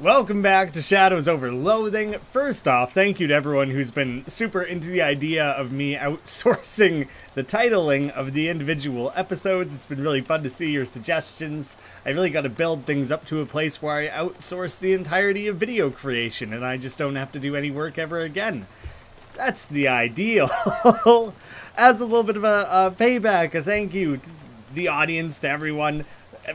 Welcome back to Shadows Over Loathing. First off, thank you to everyone who's been super into the idea of me outsourcing the titling of the individual episodes. It's been really fun to see your suggestions. I really got to build things up to a place where I outsource the entirety of video creation and I just don't have to do any work ever again. That's the ideal. As a little bit of a payback, a thank you to the audience, to everyone.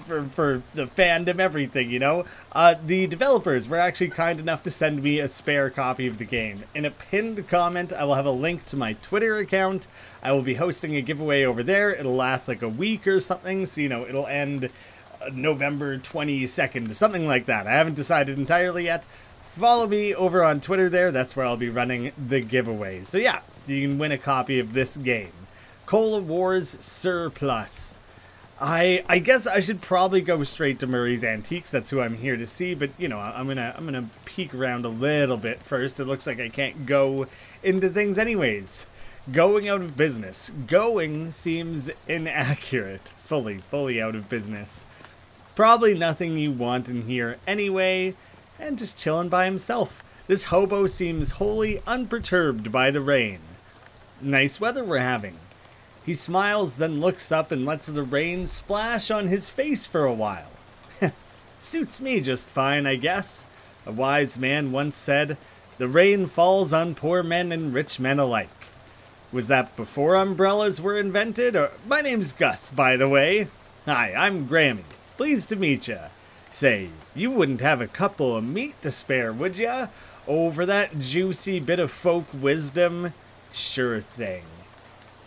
For the fandom, everything, you know? The developers were actually kind enough to send me a spare copy of the game. In a pinned comment, I will have a link to my Twitter account. I will be hosting a giveaway over there. It'll last like a week or something, so, you know, it'll end November 22nd, something like that. I haven't decided entirely yet. Follow me over on Twitter there. That's where I'll be running the giveaways. So yeah, you can win a copy of this game. Cola Wars Surplus. I guess I should probably go straight to Murray's Antiques. That's who I'm here to see, but you know, I'm gonna peek around a little bit first. It looks like I can't go into things anyways. Going out of business. Going seems inaccurate. Fully out of business. Probably nothing you want in here anyway, and just chilling by himself. This hobo seems wholly unperturbed by the rain. Nice weather we're having. He smiles, then looks up and lets the rain splash on his face for a while. Suits me just fine, I guess. A wise man once said, "The rain falls on poor men and rich men alike." Was that before umbrellas were invented? Or my name's Gus, by the way. Hi, I'm Graeme. Pleased to meet ya. Say, you wouldn't have a couple of meat to spare, would ya? Over that juicy bit of folk wisdom? Sure thing.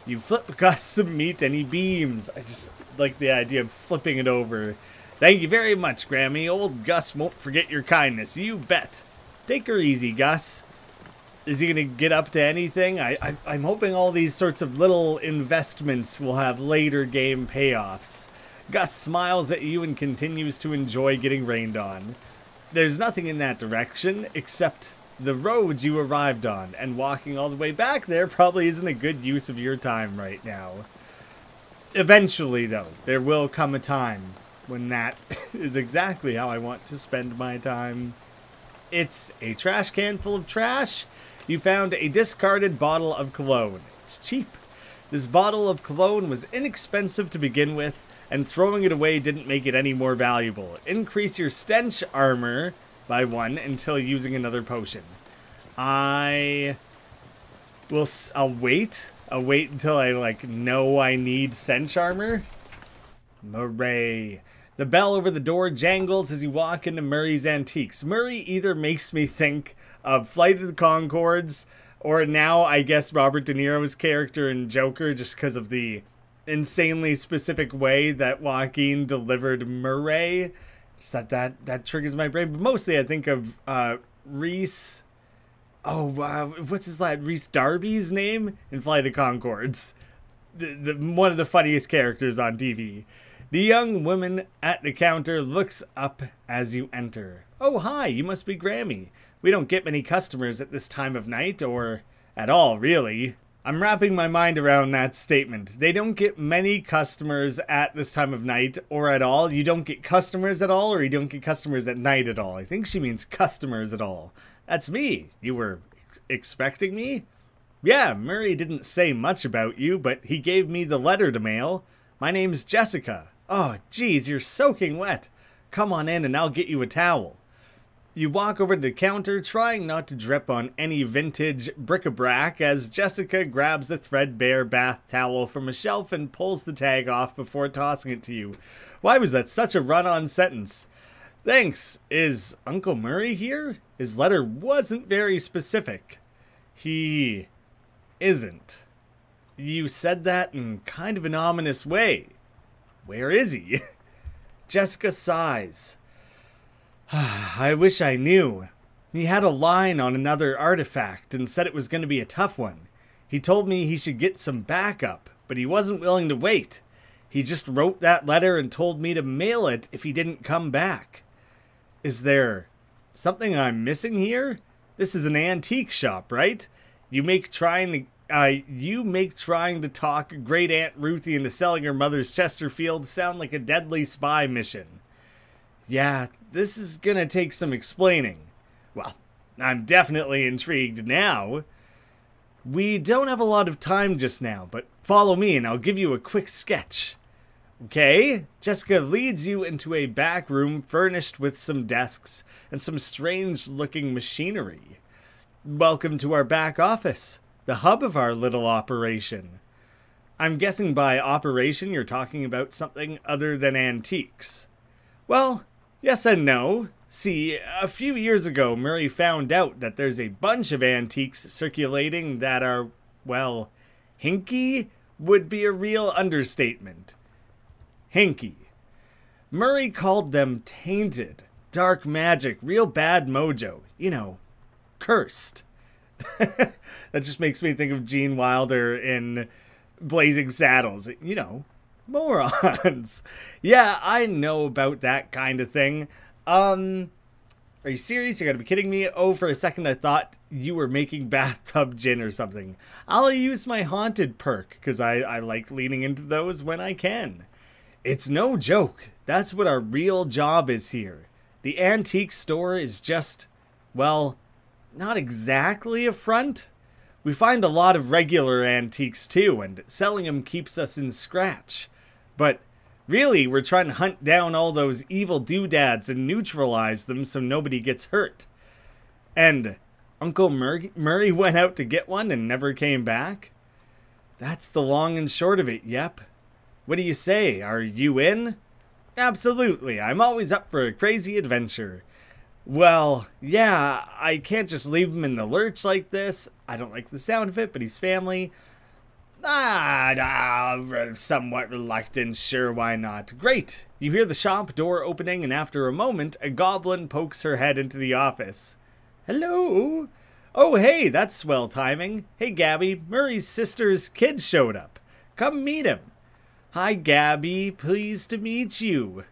You flip Gus some meat and he beams. I just like the idea of flipping it over. Thank you very much, Grammy. Old Gus won't forget your kindness, you bet. Take her easy, Gus. Is he gonna get up to anything? I'm hoping all these sorts of little investments will have later game payoffs. Gus smiles at you and continues to enjoy getting rained on. There's nothing in that direction except the road you arrived on, and walking all the way back there probably isn't a good use of your time right now. Eventually, though, there will come a time when that is exactly how I want to spend my time. It's a trash can full of trash. You found a discarded bottle of cologne. It's cheap. This bottle of cologne was inexpensive to begin with, and throwing it away didn't make it any more valuable. Increase your stench armor by 1 until using another potion. I'll wait. I'll wait until I know I need stench armor. Murray. The bell over the door jangles as you walk into Murray's Antiques. Murray either makes me think of Flight of the Conchords, or now I guess Robert De Niro's character in Joker, just because of the insanely specific way that Joaquin delivered Murray. Just that triggers my brain. But mostly I think of Reese. Oh, what's his last? Reese Darby's name in Flight of the Conchords. One of the funniest characters on TV. The young woman at the counter looks up as you enter. Oh, hi, you must be Grammy. We don't get many customers at this time of night, or at all, really. I'm wrapping my mind around that statement. They don't get many customers at this time of night, or at all. You don't get customers at all, or you don't get customers at night at all. I think she means customers at all. That's me. You were expecting me? Yeah, Murray didn't say much about you, but he gave me the letter to mail. My name's Jessica. Oh, geez, you're soaking wet. Come on in and I'll get you a towel. You walk over to the counter, trying not to drip on any vintage bric-a-brac as Jessica grabs a threadbare bath towel from a shelf and pulls the tag off before tossing it to you. Why was that such a run-on sentence? Thanks. Is Uncle Murray here? His letter wasn't very specific. He isn't. You said that in kind of an ominous way. Where is he? Jessica sighs. I wish I knew. He had a line on another artifact and said it was going to be a tough one. He told me he should get some backup, but he wasn't willing to wait. He just wrote that letter and told me to mail it if he didn't come back. Is there something I'm missing here? This is an antique shop, right? You make trying to talk Great Aunt Ruthie into selling her mother's Chesterfield sound like a deadly spy mission. Yeah, this is gonna take some explaining. Well, I'm definitely intrigued now. We don't have a lot of time just now, but follow me and I'll give you a quick sketch. Okay, Jessica leads you into a back room furnished with some desks and some strange-looking machinery. Welcome to our back office, the hub of our little operation. I'm guessing by operation you're talking about something other than antiques. Well, yes and no. See, a few years ago, Murray found out that there's a bunch of antiques circulating that are, well, hinky would be a real understatement. Hinky. Murray called them tainted, dark magic, real bad mojo, you know, cursed. That just makes me think of Gene Wilder in Blazing Saddles, you know, morons. Yeah, I know about that kind of thing. Are you serious? You gotta be kidding me. Oh, for a second I thought you were making bathtub gin or something. I'll use my haunted perk, because I like leaning into those when I can. It's no joke. That's what our real job is here. The antique store is just, well, not exactly a front. We find a lot of regular antiques too, and selling them keeps us in scratch. But really, we're trying to hunt down all those evil doodads and neutralize them so nobody gets hurt. And Uncle Murray went out to get one and never came back? That's the long and short of it, yep. What do you say? Are you in? Absolutely, I'm always up for a crazy adventure. Well, yeah, I can't just leave him in the lurch like this. I don't like the sound of it, but he's family. Somewhat reluctant, sure, why not? Great! You hear the shop door opening, and after a moment, a goblin pokes her head into the office. Hello? Oh, hey, that's swell timing. Hey, Gabby, Murray's sister's kid showed up. Come meet him. Hi, Gabby, pleased to meet you.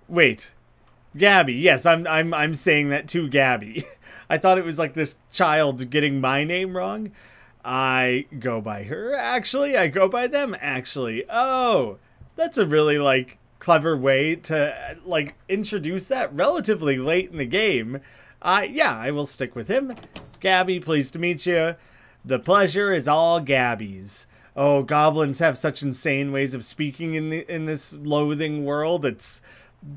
Wait, Gabby, yes, I'm saying that to Gabby. I thought it was like this child getting my name wrong. I go by her, actually. I go by them, actually. Oh, that's a really, like, clever way to, like, introduce that relatively late in the game. Yeah, I will stick with him. Gabby, pleased to meet you. The pleasure is all Gabby's. Oh, goblins have such insane ways of speaking in this loathing world. It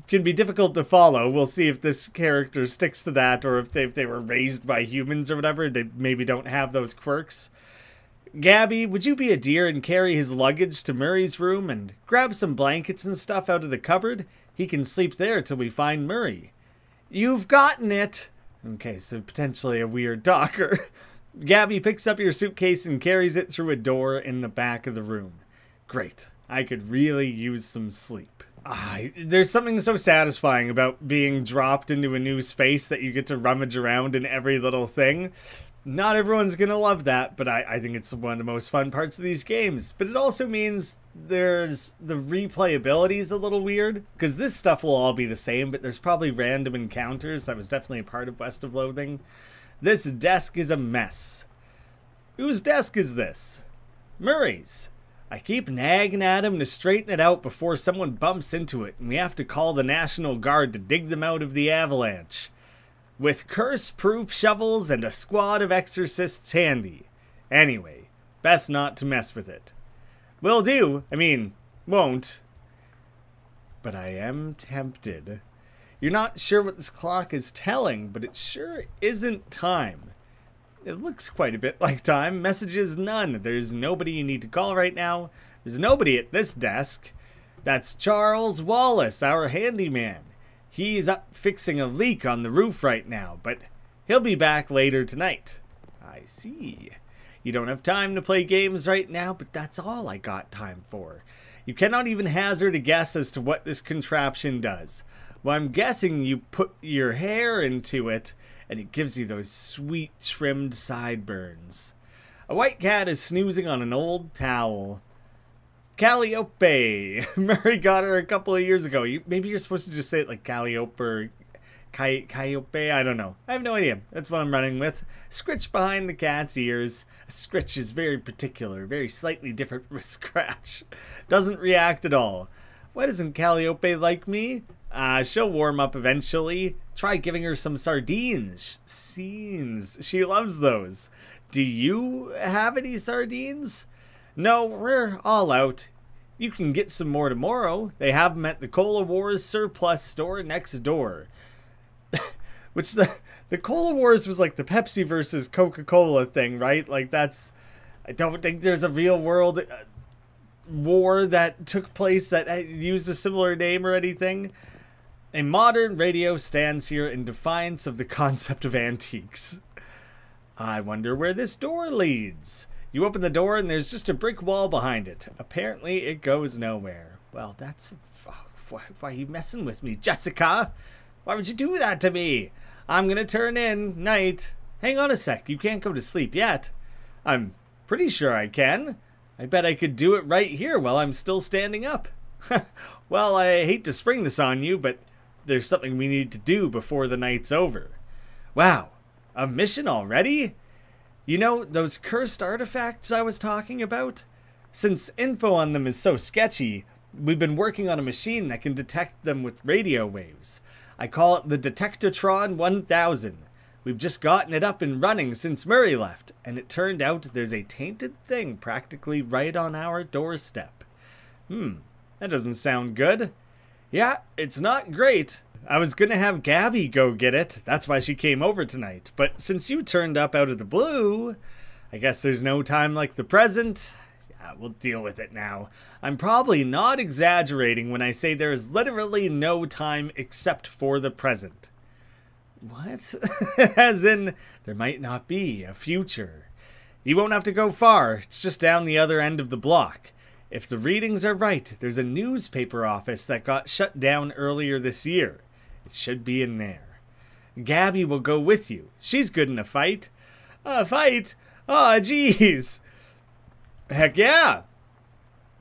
can be difficult to follow. We'll see if this character sticks to that, or if they were raised by humans or whatever, they maybe don't have those quirks. Gabby, would you be a dear and carry his luggage to Murray's room and grab some blankets and stuff out of the cupboard? He can sleep there till we find Murray. You've gotten it. Okay, so potentially a weird talker. Gabby picks up your suitcase and carries it through a door in the back of the room. Great. I could really use some sleep. There's something so satisfying about being dropped into a new space that you get to rummage around in every little thing. Not everyone's gonna love that, but I think it's one of the most fun parts of these games. But it also means the replayability is a little weird, because this stuff will all be the same, but there's probably random encounters. That was definitely a part of West of Loathing. This desk is a mess. Whose desk is this? Murray's. I keep nagging at him to straighten it out before someone bumps into it, and we have to call the National Guard to dig them out of the avalanche. With curse-proof shovels and a squad of exorcists handy. Anyway, best not to mess with it. Will do. I mean, won't. But I am tempted. You're not sure what this clock is telling, but it sure isn't time. It looks quite a bit like time. Messages none. There's nobody you need to call right now. There's nobody at this desk. That's Charles Wallace, our handyman. He's up fixing a leak on the roof right now, but he'll be back later tonight. I see. You don't have time to play games right now, but that's all I got time for. You cannot even hazard a guess as to what this contraption does. Well, I'm guessing you put your hair into it, and it gives you those sweet trimmed sideburns. A white cat is snoozing on an old towel. Calliope. Murray got her a couple of years ago. Maybe you're supposed to just say it like Calliope or Calliope. I don't know. I have no idea. That's what I'm running with. Scritch behind the cat's ears. A scritch is very particular, very slightly different from a scratch. Doesn't react at all. Why doesn't Calliope like me? She'll warm up eventually. Try giving her some sardines. Scenes. She loves those. Do you have any sardines? No, we're all out. You can get some more tomorrow. They have them at the Cola Wars surplus store next door. Which the Cola Wars was like the Pepsi versus Coca-Cola thing, right? Like that's... I don't think there's a real world war that took place that used a similar name or anything. A modern radio stands here in defiance of the concept of antiques. I wonder where this door leads. You open the door and there's just a brick wall behind it. Apparently it goes nowhere. Well, that's... Why are you messing with me, Jessica? Why would you do that to me? I'm gonna turn in. Night. Hang on a sec. You can't go to sleep yet. I'm pretty sure I can. I bet I could do it right here while I'm still standing up. Well, I hate to spring this on you, but there's something we need to do before the night's over. Wow. A mission already? You know, those cursed artifacts I was talking about? Since info on them is so sketchy, we've been working on a machine that can detect them with radio waves. I call it the Detectatron 1000. We've just gotten it up and running since Murray left, and it turned out there's a tainted thing practically right on our doorstep. That doesn't sound good. Yeah, it's not great. I was gonna have Gabby go get it, that's why she came over tonight, but since you turned up out of the blue, I guess there's no time like the present. Yeah, we'll deal with it now. I'm probably not exaggerating when I say there is literally no time except for the present. What? As in, there might not be a future. You won't have to go far, it's just down the other end of the block. If the readings are right, there's a newspaper office that got shut down earlier this year. It should be in there. Gabby will go with you. She's good in a fight. A fight? Aw, jeez. Heck yeah.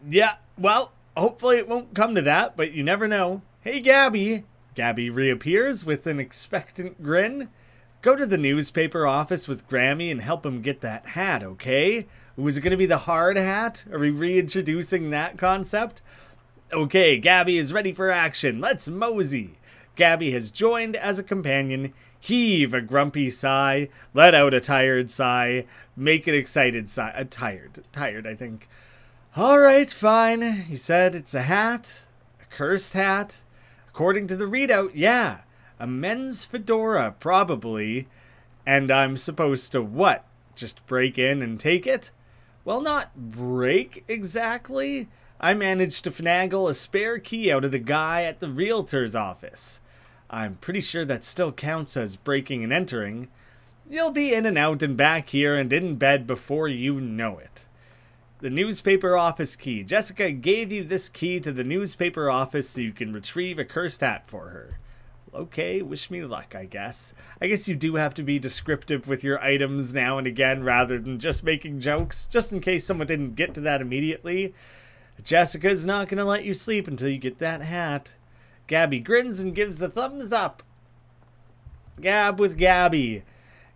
Yeah, well, hopefully it won't come to that, but you never know. Hey, Gabby. Gabby reappears with an expectant grin. Go to the newspaper office with Grammy and help him get that hat, okay? Was it going to be the hard hat? Are we reintroducing that concept? Okay, Gabby is ready for action. Let's mosey. Gabby has joined as a companion. Heave a grumpy sigh. Let out a tired sigh. Make an excited sigh. Tired, I think. All right, fine. You said it's a hat? A cursed hat? According to the readout, yeah. A men's fedora, probably. And I'm supposed to what? Just break in and take it? Well, not break exactly. I managed to finagle a spare key out of the guy at the realtor's office. I'm pretty sure that still counts as breaking and entering. You'll be in and out and back here and in bed before you know it. The newspaper office key. Jessica gave you this key to the newspaper office so you can retrieve a cursed hat for her. Okay, wish me luck, I guess. I guess you do have to be descriptive with your items now and again rather than just making jokes, just in case someone didn't get to that immediately. Jessica's not going to let you sleep until you get that hat. Gabby grins and gives the thumbs up. Gab with Gabby.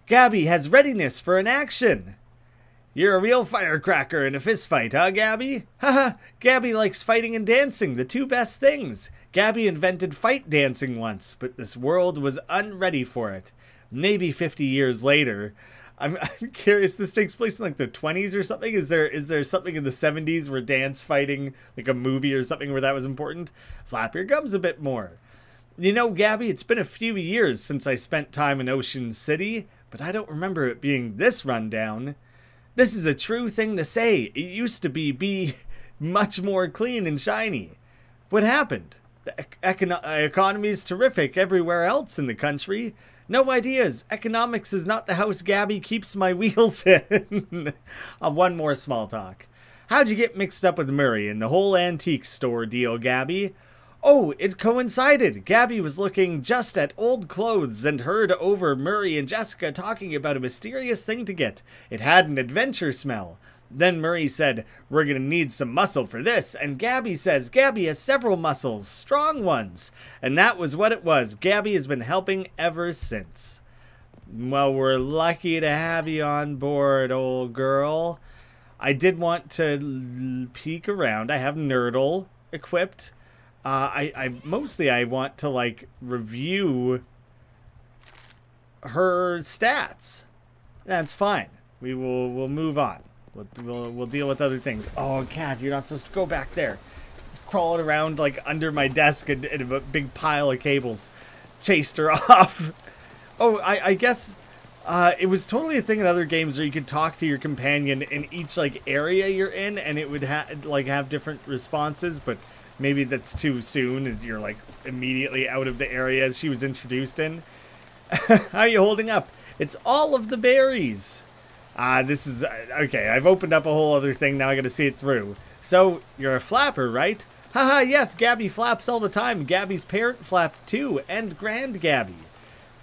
Gabby has readiness for an action. You're a real firecracker in a fistfight, huh, Gabby? Haha, Gabby likes fighting and dancing, the two best things. Gabby invented fight dancing once, but this world was unready for it. Maybe 50 years later. I'm curious, this takes place in like the 20s or something? Is there something in the 70s where dance fighting, like a movie or something where that was important? Flap your gums a bit more. You know, Gabby, it's been a few years since I spent time in Ocean City, but I don't remember it being this rundown. This is a true thing to say. It used to be much more clean and shiny. What happened? The economy is terrific everywhere else in the country. No ideas. Economics is not the house Gabby keeps my wheels in. One more small talk. How'd you get mixed up with Murray in the whole antique store deal, Gabby? Oh, it coincided. Gabby was looking just at old clothes and heard over Murray and Jessica talking about a mysterious thing to get. It had an adventure smell. Then Murray said, we're gonna need some muscle for this, and Gabby says Gabby has several muscles, strong ones. And that was what it was. Gabby has been helping ever since. Well, we're lucky to have you on board, old girl. I did want to peek around. I have Nerdle equipped. I mostly I want to like review her stats. That's fine. We'll move on. We'll deal with other things. Oh, cat, you're not supposed to go back there. It's crawling around like under my desk and a big pile of cables. Chased her off. Oh, I guess it was totally a thing in other games where you could talk to your companion in each like area you're in, and it would have different responses. But maybe that's too soon, and you're like immediately out of the area she was introduced in. How are you holding up? It's all of the berries. This is okay. I've opened up a whole other thing. Now I got to see it through. So you're a flapper, right? Haha, yes. Gabby flaps all the time. Gabby's parent flapped too, and Grand Gabby.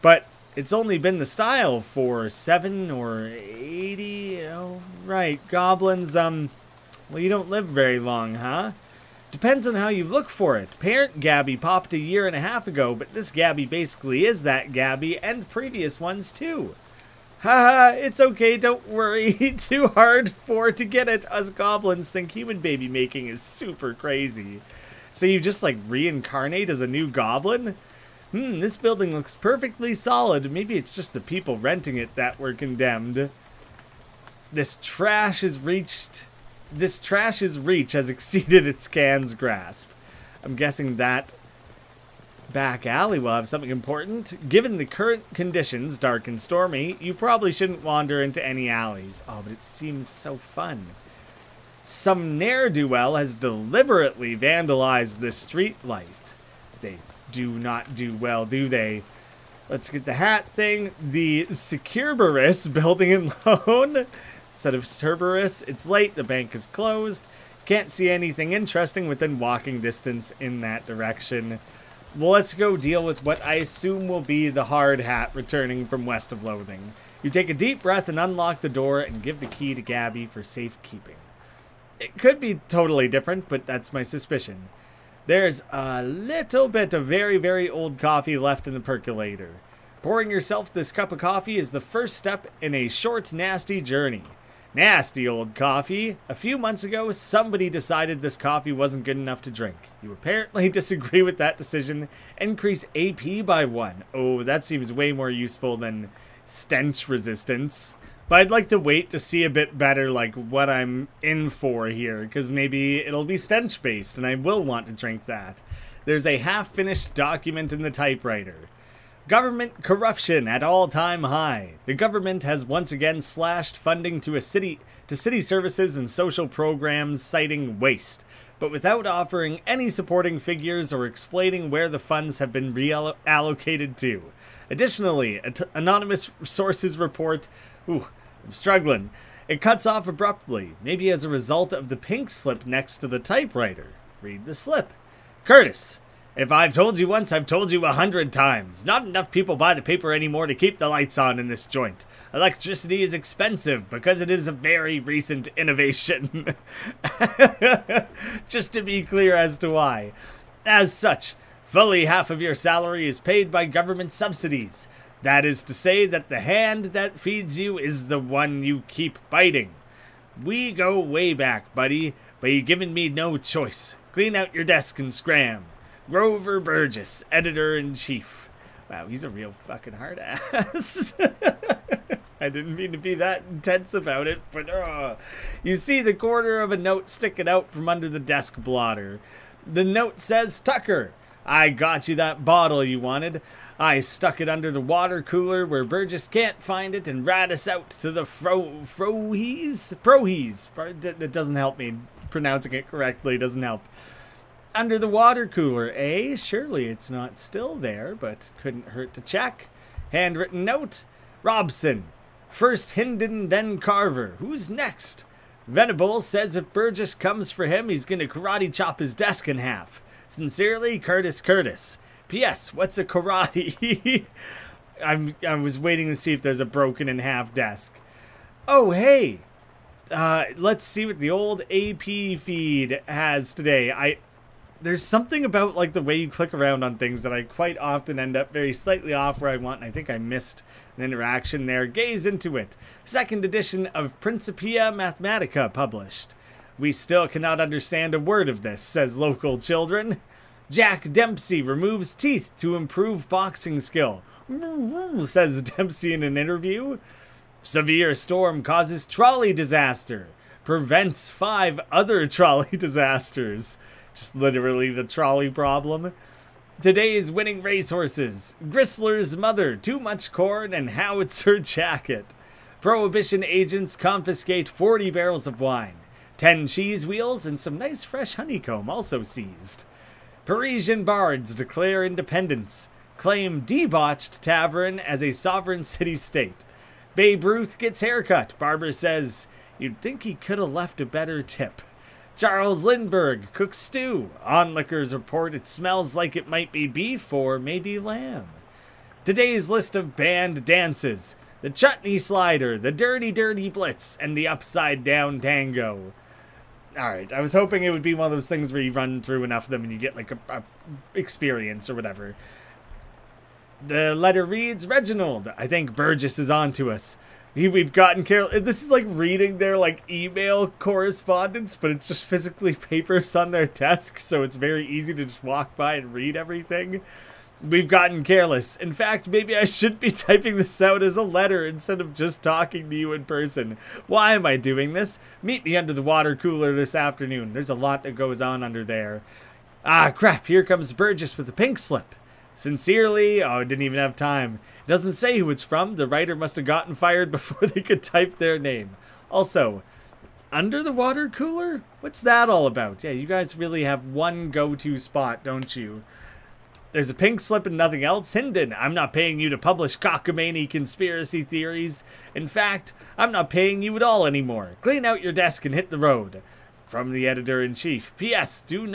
But it's only been the style for 7 or 80. Oh, right. Goblins. Well, you don't live very long, huh? Depends on how you look for it. Parent Gabby popped a year and a half ago, but this Gabby basically is that Gabby, and previous ones too. Haha, it's okay, don't worry. Too hard to get it. Us goblins think human baby making is super crazy. So you just like reincarnate as a new goblin? This building looks perfectly solid. Maybe it's just the people renting it that were condemned. This trash's reach has exceeded its can's grasp. I'm guessing that back alley will have something important. Given the current conditions, dark and stormy, you probably shouldn't wander into any alleys. Oh, but it seems so fun. Some ne'er-do-well has deliberately vandalized the street light. They do not do well, do they? Let's get the hat thing. The Securberus building and loan. Instead of Cerberus, it's late, the bank is closed. Can't see anything interesting within walking distance in that direction. Well, let's go deal with what I assume will be the hard hat returning from West of Loathing. You take a deep breath and unlock the door and give the key to Gabby for safekeeping. It could be totally different, but that's my suspicion. There's a little bit of very, very old coffee left in the percolator. Pouring yourself this cup of coffee is the first step in a short, nasty journey. Nasty old coffee. A few months ago, somebody decided this coffee wasn't good enough to drink. You apparently disagree with that decision. Increase AP by 1. Oh, that seems way more useful than stench resistance. But I'd like to wait to see a bit better like what I'm in for here, because maybe it'll be stench based and I will want to drink that. There's a half-finished document in the typewriter. Government corruption at all-time high. The government has once again slashed funding to city services and social programs, citing waste, but without offering any supporting figures or explaining where the funds have been reallocated to. Additionally, anonymous sources report, I'm struggling. It cuts off abruptly, maybe as a result of the pink slip next to the typewriter. Read the slip. Curtis. If I've told you once, I've told you 100 times. Not enough people buy the paper anymore to keep the lights on in this joint. Electricity is expensive because it is a very recent innovation. Just to be clear as to why. As such, fully half of your salary is paid by government subsidies. That is to say that the hand that feeds you is the one you keep biting. We go way back, buddy, but you've given me no choice. Clean out your desk and scram. Grover Burgess, Editor-in-Chief. Wow, he's a real fucking hard ass. I didn't mean to be that intense about it, but you see the corner of a note sticking out from under the desk blotter. The note says, Tucker, I got you that bottle you wanted. I stuck it under the water cooler where Burgess can't find it and rat us out to the Prohees? It doesn't help me. Pronouncing it correctly doesn't help. Under the water cooler, eh? Surely it's not still there, but couldn't hurt to check. Handwritten note. Robson. First Hinden, then Carver. Who's next? Venable says if Burgess comes for him, he's gonna karate chop his desk in half. Sincerely, Curtis. P.S. What's a karate? I was waiting to see if there's a broken in half desk. Oh, hey. Let's see what the old AP feed has today. There's something about like the way you click around on things that I quite often end up very slightly off where I want, and I think I missed an interaction there. Gaze into it. Second edition of Principia Mathematica published. We still cannot understand a word of this, says local children. Jack Dempsey removes teeth to improve boxing skill, says Dempsey in an interview. Severe storm causes trolley disaster, prevents 5 other trolley disasters. Just literally the trolley problem. Today's winning racehorses, Gristler's mother, too much corn, and howitzer jacket. Prohibition agents confiscate 40 barrels of wine. 10 cheese wheels and some nice fresh honeycomb also seized. Parisian bards declare independence, claim debauched tavern as a sovereign city-state. Babe Ruth gets haircut, barber says, you'd think he could have left a better tip. Charles Lindbergh cooks stew. Onlookers report it smells like it might be beef or maybe lamb. Today's list of banned dances. The chutney slider, the dirty dirty blitz, and the upside down tango. Alright, I was hoping it would be one of those things where you run through enough of them and you get like a experience or whatever. The letter reads, Reginald, I think Burgess is on to us. We've gotten Carol. This is like reading their like email correspondence, but it's just physically papers on their desk, so it's very easy to just walk by and read everything. We've gotten careless. In fact, maybe I should be typing this out as a letter instead of just talking to you in person. Why am I doing this? Meet me under the water cooler this afternoon. There's a lot that goes on under there. Ah, crap. Here comes Burgess with a pink slip. Sincerely, oh, didn't even have time. It doesn't say who it's from. The writer must have gotten fired before they could type their name. Also, under the water cooler? What's that all about? Yeah, you guys really have one go-to spot, don't you? There's a pink slip and nothing else. Hinden, I'm not paying you to publish cockamamie conspiracy theories. In fact, I'm not paying you at all anymore. Clean out your desk and hit the road. From the editor-in-chief. P.S. Do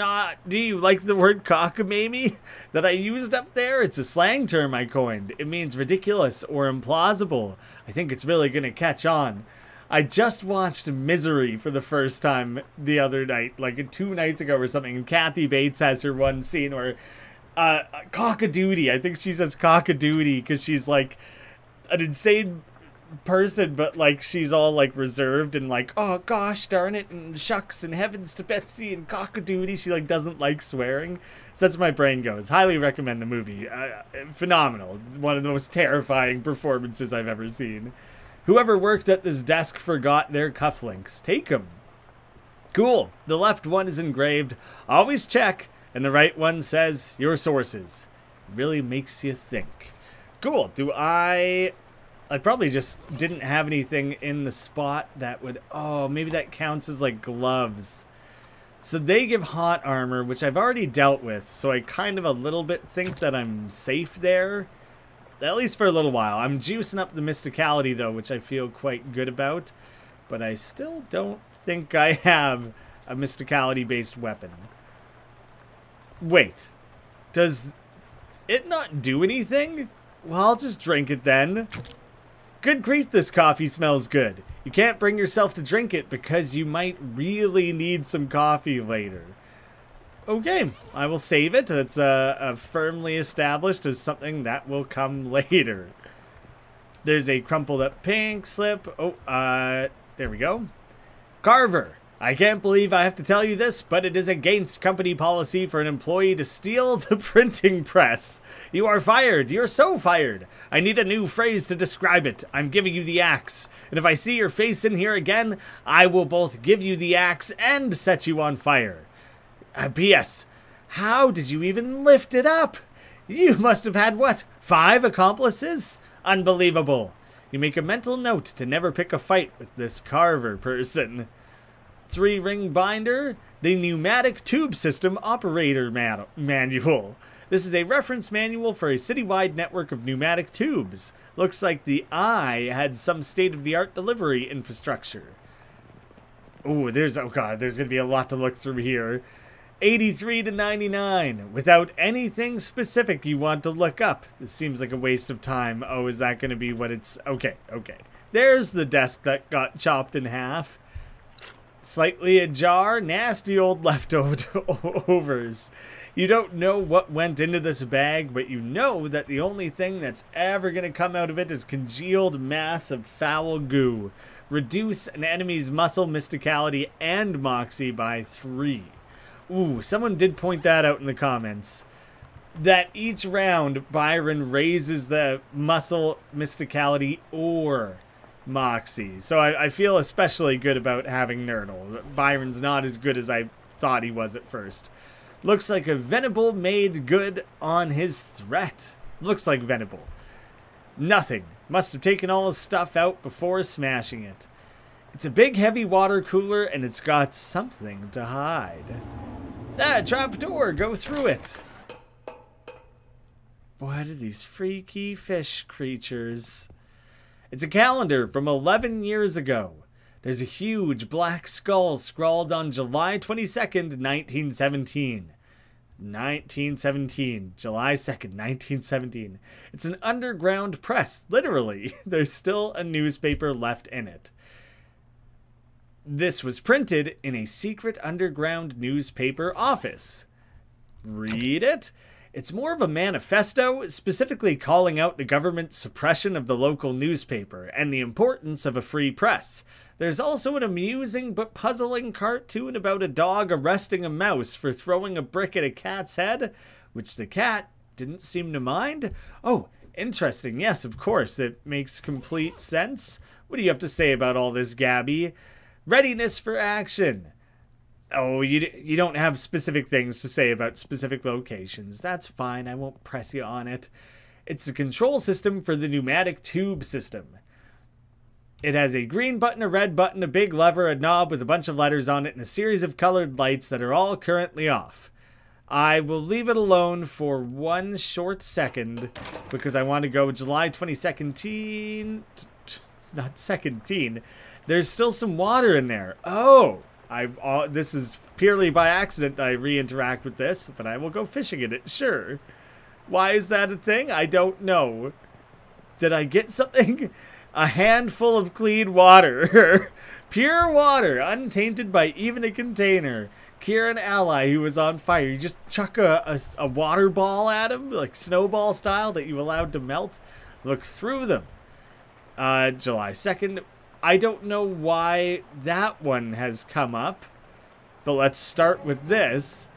you like the word cockamamie that I used up there? It's a slang term I coined. It means ridiculous or implausible. I think it's really going to catch on. I just watched Misery for the first time the other night, like 2 nights ago or something, and Kathy Bates has her one scene where cock-a-doodie. I think she says cock-a-doodie because she's like an insane person, but like she's all like reserved and like, oh gosh darn it and shucks and heavens to Betsy and cock-a-doodie. She like doesn't like swearing, so that's where my brain goes. Highly recommend the movie. Phenomenal. One of the most terrifying performances I've ever seen. Whoever worked at this desk forgot their cufflinks. Take them. Cool. The left one is engraved, always check, and the right one says your sources. It really makes you think. Cool. I probably just didn't have anything in the spot that would... Oh, maybe that counts as, like, gloves. So they give hot armor, which I've already dealt with, so I kind of a little bit think that I'm safe there. At least for a little while. I'm juicing up the mysticality, though, which I feel quite good about. But I still don't think I have a mysticality-based weapon. Wait. Does it not do anything? Well, I'll just drink it then. Good grief, this coffee smells good. You can't bring yourself to drink it because you might really need some coffee later. Okay, I will save it. It's firmly established as something that will come later. There's a crumpled up pink slip. Oh, there we go. Carver. I can't believe I have to tell you this, but it is against company policy for an employee to steal the printing press. You are fired. You're so fired. I need a new phrase to describe it. I'm giving you the axe. And if I see your face in here again, I will both give you the axe and set you on fire. P.S. How did you even lift it up? You must have had, what, 5 accomplices? Unbelievable. You make a mental note to never pick a fight with this Carver person. 3-ring binder, the pneumatic tube system operator manual. This is a reference manual for a citywide network of pneumatic tubes. Looks like the Eye had some state-of-the-art delivery infrastructure. Oh god, there's gonna be a lot to look through here. 83 to 99, without anything specific you want to look up. This seems like a waste of time. Oh, is that gonna be what it's... Okay. There's the desk that got chopped in half. Slightly ajar, nasty old leftovers. You don't know what went into this bag, but you know that the only thing that's ever going to come out of it is congealed mass of foul goo. Reduce an enemy's muscle, mysticality, and moxie by 3. Ooh, someone did point that out in the comments. That each round, Byron raises the muscle, mysticality, or moxie. So I feel especially good about having Nurdle. Byron's not as good as I thought he was at first. Looks like a Venable made good on his threat. Looks like Venable. Nothing. Must have taken all his stuff out before smashing it. It's a big heavy water cooler and it's got something to hide. Ah, trapdoor, go through it. What are these freaky fish creatures? It's a calendar from 11 years ago. There's a huge black skull scrawled on July 22nd, 1917. 1917. July 2nd, 1917. It's an underground press, literally. There's still a newspaper left in it. This was printed in a secret underground newspaper office. Read it? It's more of a manifesto, specifically calling out the government's suppression of the local newspaper and the importance of a free press. There's also an amusing but puzzling cartoon about a dog arresting a mouse for throwing a brick at a cat's head, which the cat didn't seem to mind. Oh, interesting. Yes, of course. It makes complete sense. What do you have to say about all this, Gabby? Readiness for action. Oh, you don't have specific things to say about specific locations. That's fine. I won't press you on it. It's a control system for the pneumatic tube system. It has a green button, a red button, a big lever, a knob with a bunch of letters on it, and a series of colored lights that are all currently off. I will leave it alone for 1 short second because I want to go July 22nd, not 17. There's still some water in there. Oh! This is purely by accident I re-interact with this, but I will go fishing in it, sure. Why is that a thing? I don't know. Did I get something? A handful of clean water. Pure water, untainted by even a container. Cure an ally who was on fire. You just chuck a water ball at him, like snowball style, that you allowed to melt. Look through them. July 2nd. I don't know why that one has come up, but let's start with this.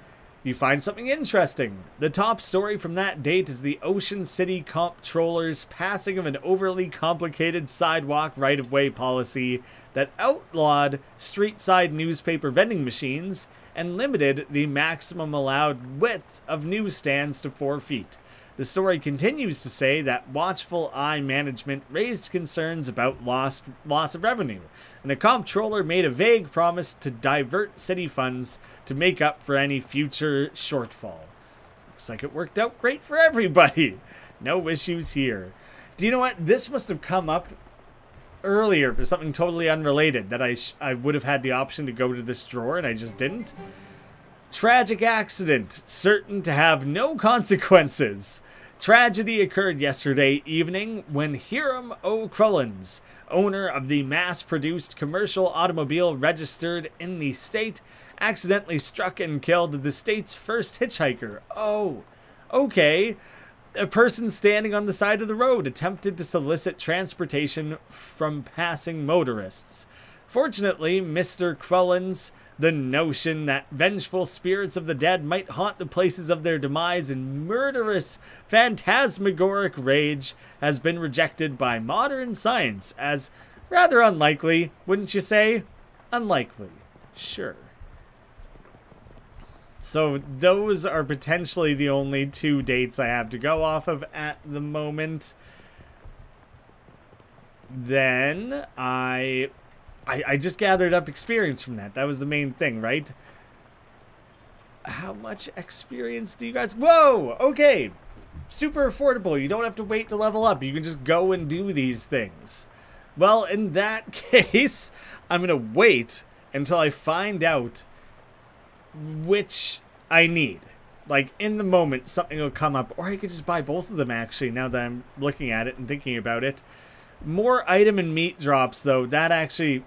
You find something interesting. The top story from that date is the Ocean City Comptroller's passing of an overly complicated sidewalk right-of-way policy that outlawed street-side newspaper vending machines and limited the maximum allowed width of newsstands to 4 feet. The story continues to say that watchful eye management raised concerns about loss of revenue, and the comptroller made a vague promise to divert city funds to make up for any future shortfall. Looks like it worked out great for everybody. No issues here. Do you know what? This must have come up earlier for something totally unrelated, that I would have had the option to go to this drawer and I just didn't. Tragic accident, certain to have no consequences. Tragedy occurred yesterday evening when Hiram O'Crullins, owner of the mass-produced commercial automobile registered in the state, accidentally struck and killed the state's first hitchhiker. Oh, okay. A person standing on the side of the road attempted to solicit transportation from passing motorists. Fortunately, Mr. Crullins, the notion that vengeful spirits of the dead might haunt the places of their demise in murderous, phantasmagoric rage has been rejected by modern science as rather unlikely, wouldn't you say? Unlikely. Sure. So those are potentially the only 2 dates I have to go off of at the moment. Then I just gathered up experience from that. That was the main thing, right? How much experience do you guys... Whoa! Okay. Super affordable. You don't have to wait to level up. You can just go and do these things. Well, in that case, I'm going to wait until I find out which I need. Like, in the moment, something will come up. Or I could just buy both of them, actually, now that I'm looking at it and thinking about it. More item and meat drops, though. That actually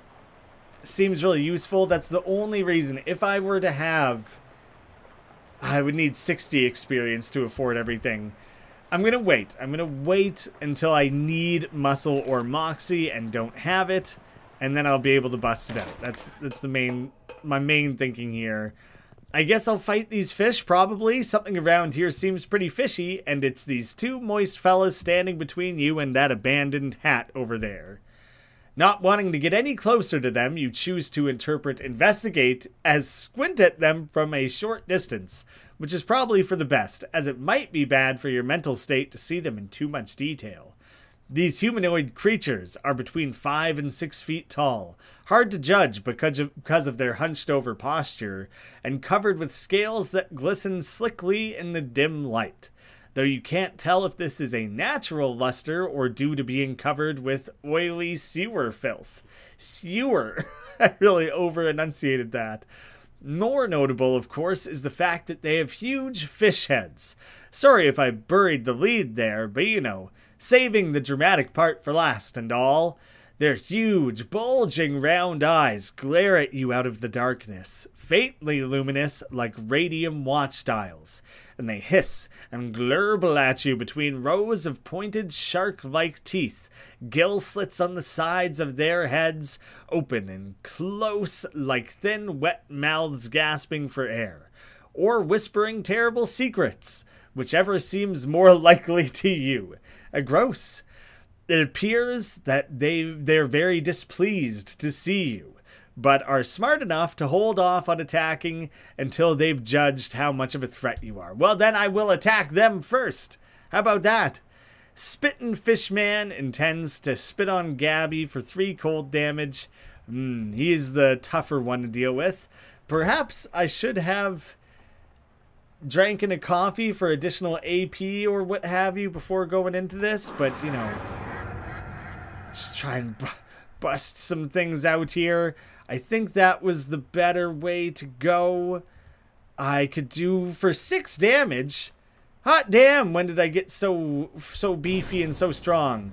seems really useful. That's the only reason. If I were to have... I would need 60 experience to afford everything. I'm going to wait. I'm going to wait until I need muscle or moxie and don't have it. And then I'll be able to bust it out. That's my main thinking here. I guess I'll fight these fish, probably. Something around here seems pretty fishy, and it's these two moist fellas standing between you and that abandoned hat over there. Not wanting to get any closer to them, you choose to interpret investigate as squint at them from a short distance, which is probably for the best, as it might be bad for your mental state to see them in too much detail. These humanoid creatures are between 5 and 6 feet tall, hard to judge because of their hunched over posture, and covered with scales that glisten slickly in the dim light, though you can't tell if this is a natural luster or due to being covered with oily sewer filth. Sewer! I really over-enunciated that. More notable, of course, is the fact that they have huge fish heads. Sorry if I buried the lead there, but you know, saving the dramatic part for last and all. Their huge, bulging round eyes glare at you out of the darkness, faintly luminous like radium watch dials, and they hiss and glurble at you between rows of pointed shark-like teeth, gill slits on the sides of their heads, open and close like thin, wet mouths gasping for air, or whispering terrible secrets, whichever seems more likely to you. Gross. It appears that they're very displeased to see you, but are smart enough to hold off on attacking until they've judged how much of a threat you are. Well, then I will attack them first. How about that? Spittin' Fishman intends to spit on Gabby for 3 cold damage. He's the tougher one to deal with. Perhaps I should have drank in a coffee for additional AP or what have you before going into this, but you know, just try and bust some things out here. I think that was the better way to go. I could do for 6 damage. Hot damn, when did I get so beefy and so strong?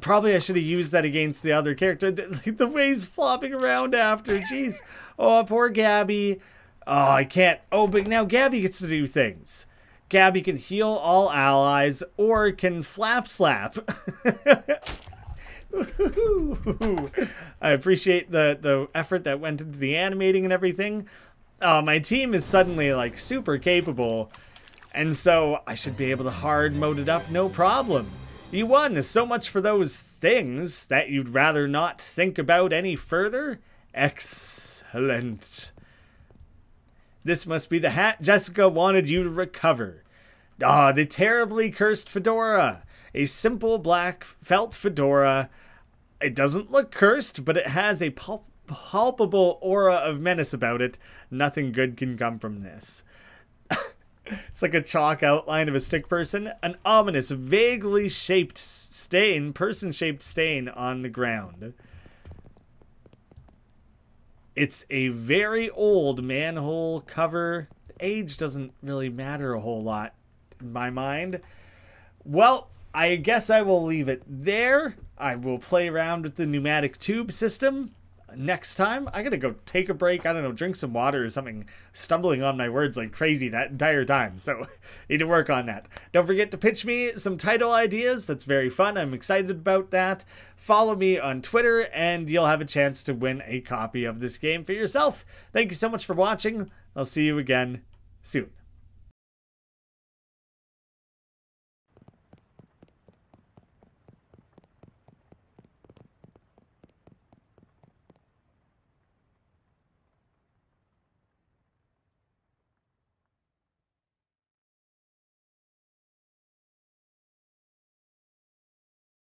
Probably I should have used that against the other character. The way he's flopping around after, jeez. Oh, poor Gabby. Oh, I can't. Oh, but now Gabby gets to do things. Gabby can heal all allies or can flap slap. I appreciate the effort that went into the animating and everything. My team is suddenly like super capable, and so I should be able to hard mode it up no problem. You won. So much for those things that you'd rather not think about any further. Excellent. This must be the hat Jessica wanted you to recover. Ah, the terribly cursed fedora. A simple black felt fedora. It doesn't look cursed, but it has a palpable aura of menace about it. Nothing good can come from this. It's like a chalk outline of a stick person. An ominous, vaguely shaped stain, person-shaped stain on the ground. It's a very old manhole cover. Age doesn't really matter a whole lot in my mind. Well, I guess I will leave it there. I will play around with the pneumatic tube system next time. I gotta go take a break. I don't know, drink some water or something. Stumbling on my words like crazy that entire time. So need to work on that. Don't forget to pitch me some title ideas. That's very fun. I'm excited about that. Follow me on Twitter and you'll have a chance to win a copy of this game for yourself. Thank you so much for watching. I'll see you again soon.